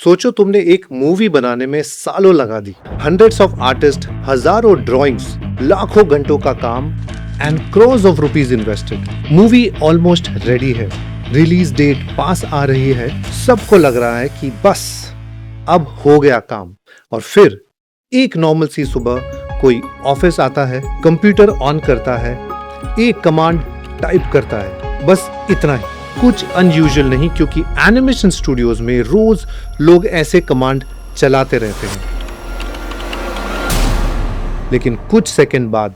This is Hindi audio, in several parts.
सोचो तुमने एक मूवी बनाने में सालों लगा दी, हंड्रेड्स ऑफ आर्टिस्ट, हजारों ड्राइंग्स, लाखों घंटों का काम and crores of rupees invested. Movie almost ready है, रिलीज डेट पास आ रही है, सबको लग रहा है कि बस अब हो गया काम। और फिर एक नॉर्मल सी सुबह कोई ऑफिस आता है, कंप्यूटर ऑन करता है, एक कमांड टाइप करता है, बस इतना ही, कुछ अनयूजुअल नहीं, क्योंकि एनिमेशन स्टूडियोज में रोज लोग ऐसे कमांड चलाते रहते हैं। लेकिन कुछ सेकंड बाद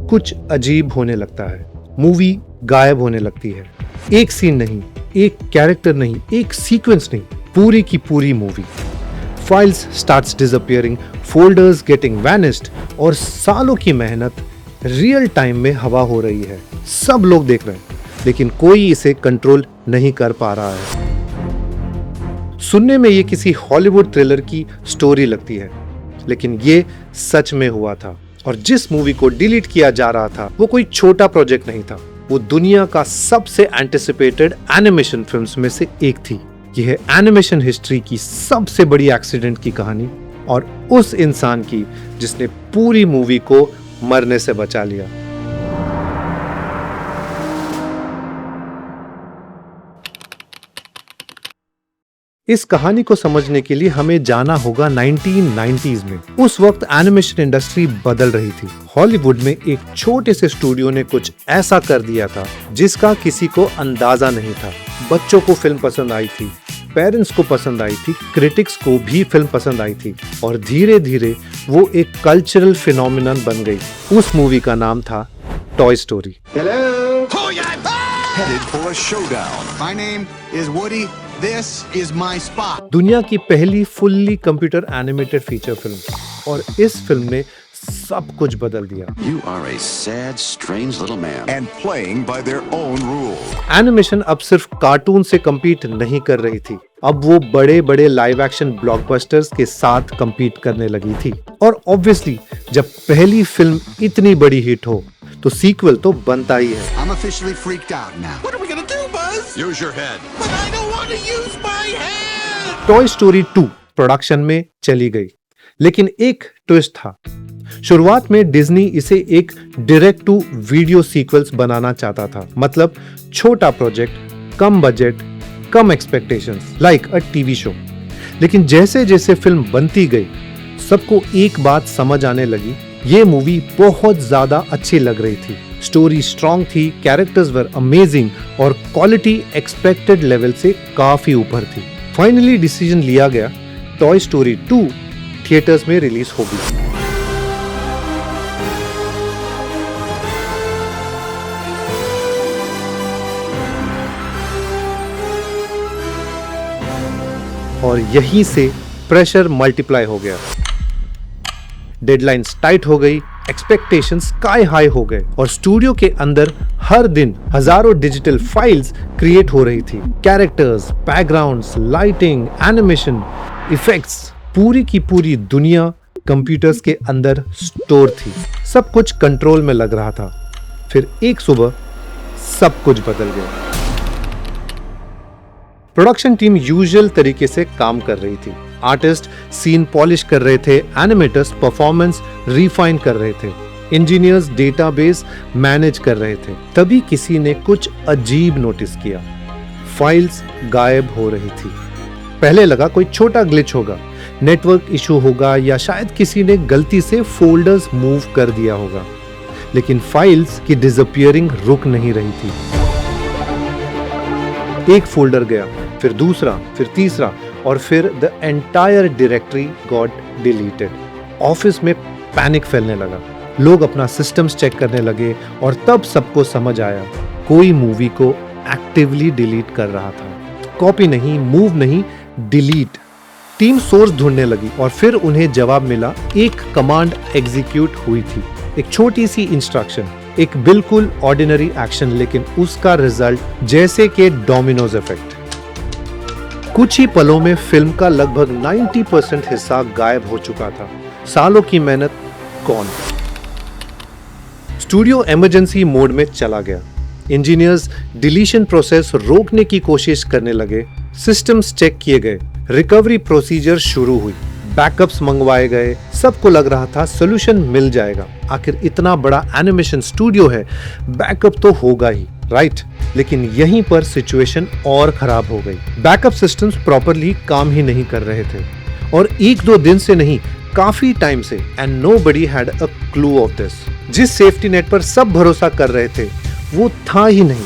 कुछ अजीब होने लगता है, मूवी गायब होने लगती है। एक सीन नहीं, एक कैरेक्टर नहीं, एक सीक्वेंस नहीं, पूरी की पूरी movie. Files starts disappearing, folders getting vanished और सालों की मेहनत रियल टाइम में हवा हो रही है। सब लोग देख रहे हैं, लेकिन कोई इसे कंट्रोल नहीं कर पा रहा है। सुनने में ये किसी हॉलीवुड थ्रिलर की स्टोरी लगती है, लेकिन ये सच में हुआ था। और जिस मूवी को डिलीट किया जा रहा था वो कोई छोटा प्रोजेक्ट नहीं था, वो दुनिया का सबसे एंटिसिपेटेड एनिमेशन फिल्म्स में से एक थी। यह है एनिमेशन हिस्ट्री की सबसे बड़ी एक्सीडेंट की कहानी, और उस इंसान की जिसने पूरी मूवी को मरने से बचा लिया। इस कहानी को समझने के लिए हमें जाना होगा 1990s में। उस वक्त एनिमेशन इंडस्ट्री बदल रही थी। हॉलीवुड में एक छोटे से स्टूडियो ने कुछ ऐसा कर दिया था जिसका किसी को अंदाजा नहीं था। बच्चों को फिल्म पसंद आई थी, पेरेंट्स को पसंद आई थी, क्रिटिक्स को भी फिल्म पसंद आई थी, और धीरे धीरे वो एक कल्चरल फिनोमिनन बन गई। उस मूवी का नाम था toy story. Headed for a showdown. My name is Woody. This is my spot. दुनिया की पहली fully computer animated feature film, और इस फिल्म ने सब कुछ बदल दिया। You are a sad, strange little man. And playing by their own rules. Animation अब सिर्फ कार्टून से compete नहीं कर रही थी, अब वो बड़े बड़े लाइव एक्शन ब्लॉकबस्टर्स के साथ compete करने लगी थी। और ऑब्वियसली जब पहली फिल्म इतनी बड़ी हिट हो तो सीक्वल तो बनता ही है। I'm officially freaked out now. What are we gonna do, Buzz? Use your head. But I don't want to use my head. Toy story 2 production में चली गई, लेकिन एक ट्विस्ट था। शुरुआत में डिज्नी इसे एक डायरेक्ट टू वीडियो सीक्वल्स बनाना चाहता था, मतलब छोटा project, come budget, come expectations, like a TV show. लेकिन जैसे जैसे फिल्म बनती गई, सबको एक बात समझ आने लगी, ये मूवी बहुत ज्यादा अच्छी लग रही थी। स्टोरी स्ट्रॉन्ग थी, कैरेक्टर्स वर अमेजिंग, और क्वालिटी एक्सपेक्टेड लेवल से काफी ऊपर थी। फाइनली डिसीजन लिया गया, टॉय स्टोरी 2 थिएटर्स में रिलीज होगी। और यहीं से प्रेशर मल्टीप्लाई हो गया, डेडलाइंस टाइट हो गई, एक्सपेक्टेशंस स्काई हाई हो गए, और स्टूडियो के अंदर हर दिन हजारों डिजिटल फाइल्स क्रिएट हो रही थी। Characters, backgrounds, lighting, animation, effects, पूरी की पूरी दुनिया कंप्यूटर्स के अंदर स्टोर थी। सब कुछ कंट्रोल में लग रहा था। फिर एक सुबह सब कुछ बदल गया। प्रोडक्शन टीम यूजुअल तरीके से काम कर रही थी। आर्टिस्ट सीन पॉलिश कर रहे थे, एनिमेटर्स परफॉर्मेंस रिफाइन कर रहे थे, इंजीनियर्स डेटाबेस मैनेज कर रहे थे। तभी किसी ने कुछ अजीब नोटिस किया, फाइल्स गायब हो रही थी। पहले लगा कोई छोटा ग्लिच होगा, नेटवर्क इशू होगा, या शायद किसी ने गलती से फोल्डर्स मूव कर दिया होगा, लेकिन फाइल्स की डिसअपियरिंग रुक नहीं रही थी। एक फोल्डर गया, फिर दूसरा, फिर तीसरा, और फिर the entire directory got deleted. Office में पैनिक फैलने लगा, लोग अपना सिस्टम्स चेक करने लगे, और तब सबको समझ आया कोई मूवी को एक्टिवली डिलीट कर रहा था। कॉपी नहीं, मूव नहीं, डिलीट। टीम सोर्स ढूंढने लगी, और फिर उन्हें जवाब मिला, एक कमांड एग्जीक्यूट हुई थी, एक छोटी सी इंस्ट्रक्शन, एक बिल्कुल ऑर्डिनरी एक्शन, लेकिन उसका रिजल्ट जैसे कि डोमिनोज इफेक्ट। कुछ ही पलों में फिल्म का लगभग 90% हिस्सा गायब हो चुका था। सालों की मेहनत कौन? स्टूडियो इमरजेंसी मोड में चला गया। इंजीनियर्स डिलीशन प्रोसेस रोकने की कोशिश करने लगे, सिस्टम्स चेक किए गए, रिकवरी प्रोसीजर शुरू हुई, बैकअप्स मंगवाए गए, सबको लग रहा था सोल्यूशन मिल जाएगा। आखिर इतना बड़ा एनिमेशन स्टूडियो है, बैकअप तो होगा ही, राइट? लेकिन यहीं पर सिचुएशन और खराब हो गई। बैकअप सिस्टम्स प्रॉपरली काम ही नहीं कर रहे थे, और 1-2 दिन से नहीं, काफी टाइम से, and nobody had a clue of this. जिस सेफ्टी नेट पर सब भरोसा कर रहे थे वो था ही नहीं।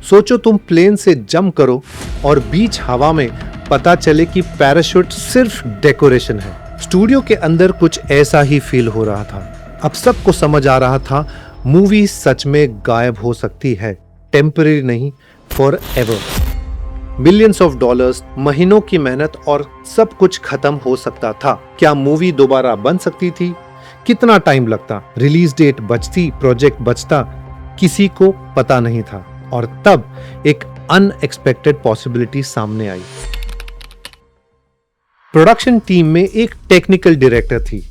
सोचो तुम प्लेन से जंप करो और बीच हवा में पता चले कि पैराशूट सिर्फ डेकोरेशन है। स्टूडियो के अंदर कुछ ऐसा ही फील हो रहा था। अब सबको समझ आ रहा था मूवी सच में गायब हो सकती है, टेम्पररी नहीं, for ever. Millions of dollars, महीनों की मेहनत और सब कुछ खत्म हो सकता था। क्या मूवी दोबारा बन सकती थी? कितना टाइम लगता? रिलीज डेट बचती, प्रोजेक्ट बचता? किसी को पता नहीं था। और तब एक अनएक्सपेक्टेड पॉसिबिलिटी सामने आई। प्रोडक्शन टीम में एक टेक्निकल डायरेक्टर थी,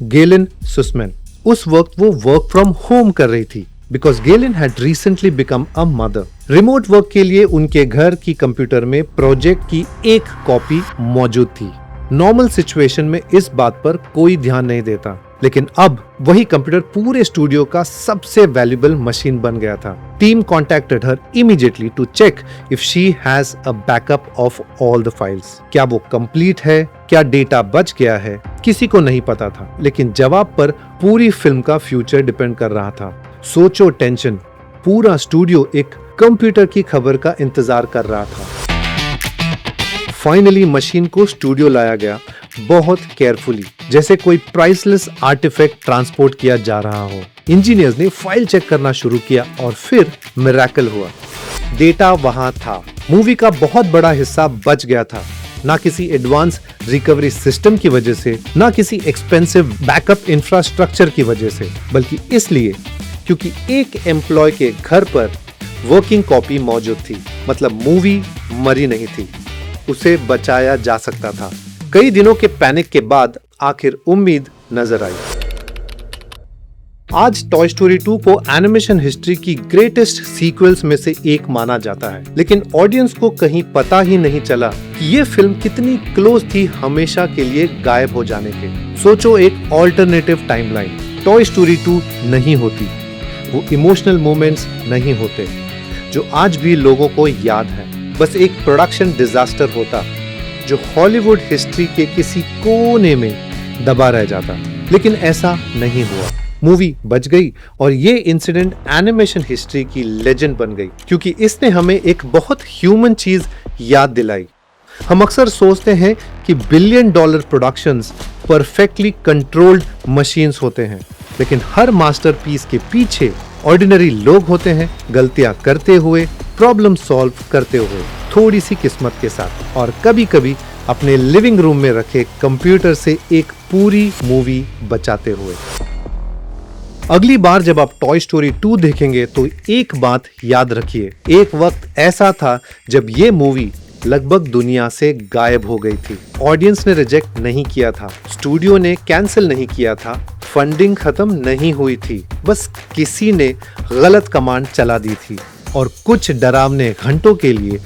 गेलिन सुसमैन। उस वक्त वो वर्क फ्रॉम होम कर रही थी, because Gaylin had recently become a mother. Remote work के लिए उनके घर की कंप्यूटर में प्रोजेक्ट की एक कॉपी मौजूद थी। नॉर्मल सिचुएशन में इस बात पर कोई ध्यान नहीं देता, लेकिन अब वही कंप्यूटर पूरे स्टूडियो का सबसे वैल्यूएबल मशीन बन गया था। Team contacted her immediately to check if she has a backup of all the files. क्या वो कंप्लीट है? क्या डेटा बच गया है? किसी को नहीं पता था, लेकिन जवाब पर पूरी फिल्म का फ्यूचर डिपेंड कर रहा था। सोचो टेंशन, पूरा स्टूडियो एक कंप्यूटर की खबर का इंतजार कर रहा था। फाइनली मशीन को स्टूडियो लाया गया, बहुत केयरफुली, जैसे कोई प्राइसलेस आर्टिफैक्ट ट्रांसपोर्ट किया जा रहा हो। इंजीनियर्स ने फाइल चेक करना शुरू किया और फिर मिरेकल हुआ। डेटा वहां था। मूवी का बहुत बड़ा हिस्सा बच गया था, ना किसी एडवांस रिकवरी सिस्टम की वजह से, ना किसी एक्सपेंसिव बैकअप इंफ्रास्ट्रक्चर की वजह से, बल्कि इसलिए क्योंकि एक एम्प्लॉय के घर पर वर्किंग कॉपी मौजूद थी। मतलब मूवी मरी नहीं थी, उसे बचाया जा सकता था। कई दिनों के पैनिक के बाद आखिर उम्मीद नजर आई। आज टॉय स्टोरी 2 को एनिमेशन हिस्ट्री की ग्रेटेस्ट सीक्वल्स में से एक माना जाता है, लेकिन ऑडियंस को कहीं पता ही नहीं चला कि ये फिल्म कितनी क्लोज थी हमेशा के लिए गायब हो जाने के। सोचो एक ऑल्टरनेटिव टाइमलाइन, टॉय स्टोरी 2 नहीं होती, वो इमोशनल मोमेंट्स नहीं होते जो आज भी लोगों को याद है। बस एक प्रोडक्शन डिजास्टर होता जो हॉलीवुड हिस्ट्री के किसी कोने में दबा रह जाता, लेकिन ऐसा नहीं हुआ। मूवी बच गई और ये इंसिडेंट एनिमेशन हिस्ट्री की लेजेंड बन गई, क्योंकि इसने हमें एक बहुत ह्यूमन चीज याद दिलाई। हम अक्सर सोचते हैं कि $billion productions perfectly controlled machines होते हैं, लेकिन हर मास्टरपीस के पीछे ऑर्डिनरी लोग होते हैं, गलतियां करते हुए, प्रॉब्लम सॉल्व करते हुए, थोड़ी सी किस्मत के साथ, और कभी कभी अपने लिविंग रूम में रखे कंप्यूटर से एक पूरी मूवी बचाते हुए। अगली बार जब आप टॉय स्टोरी 2 देखेंगे तो एक बात याद रखिए, एक वक्त ऐसा था जब ये मूवी लगभग दुनिया से गायब हो गई थी। ऑडियंस ने रिजेक्ट नहीं किया था, स्टूडियो ने कैंसिल नहीं किया था, फंडिंग खत्म नहीं हुई थी, बस किसी ने गलत कमांड चला दी थी, और कुछ डरावने घंटों के लिए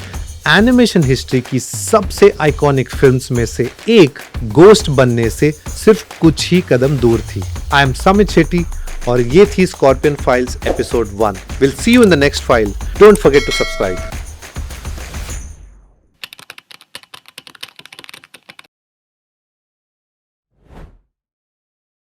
एनिमेशन हिस्ट्री की सबसे आइकॉनिक फिल्म्स में से एक गोस्ट बनने से सिर्फ कुछ ही कदम दूर थी। आई एम समित शेट्टी और ये थी scorpion files episode 1। Will see you in the next file. Don't forget to subscribe.